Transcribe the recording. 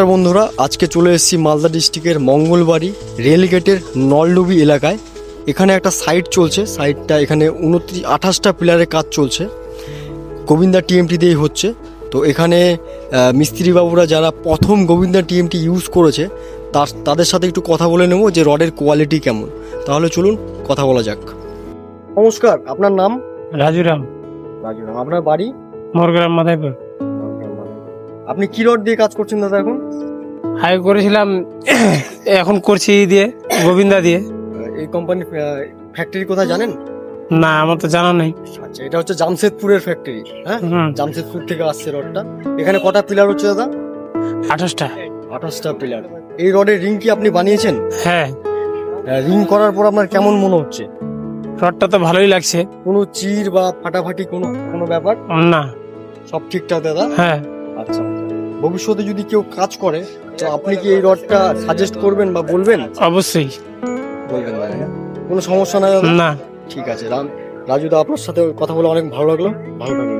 বন্ধুরা, আজকে চলে এসেছি মালদা ডিস্ট্রিক্টের মঙ্গলবাড়ি রেলগেটের নলডুবি এলাকায়। এখানে একটা সাইট চলছে। সাইটটা এখানে 28টা পিলারের কাজ চলছে, গোবিন্দা টিএমটি দিয়েই হচ্ছে। তো এখানে মিস্ত্রি বাবুরা যারা প্রথম গোবিন্দা টিএমটি ইউজ করেছে তাদের সাথে একটু কথা বলে নেব যে রডের কোয়ালিটি কেমন। তাহলে চলুন কথা বলা যাক। নমস্কার, আপনার নাম? রাজুরাম। রাজুরাম। আপনার বাড়ি? মোরগ্রাম, মাদাইপুর। আপনি কি রড দিয়ে কাজ করছেন দাদা এখন? আগে করেছিলাম, এখন করছি দিয়ে গোবিন্দা দিয়ে। এই কোম্পানির ফ্যাক্টরি কোথায় জানেন? না, আমার তো জানা নেই। আচ্ছা, এটা হচ্ছে জামশেদপুরের ফ্যাক্টরি। হ্যাঁ, হুম। জামশেদপুর থেকে আসছে রডটা। এখানে কটা পিলার হচ্ছে দাদা? 28টা। 28টা পিলার। এই রডের রিং কি আপনি বানিয়েছেন? হ্যাঁ। রিং করার পর আপনার কেমন মনে হচ্ছে? রডটা তো ভালোই লাগছে। কোনো চির বা ফাটাফাটি কোনো ব্যাপার না। সব ঠিকঠাক দাদা? হ্যাঁ। আচ্ছা, ভবিষ্যতে যদি কেউ কাজ করে তো আপনি কি এই রডটা সাজেস্ট করবেন বা বলবেন? অবশ্যই বলবেন না? কোনো সমস্যা নাই দাদা? না। ঠিক আছে রাজুদা, আপনার সাথে কথা বলে অনেক ভালো লাগলো। ভালো থাকবেন।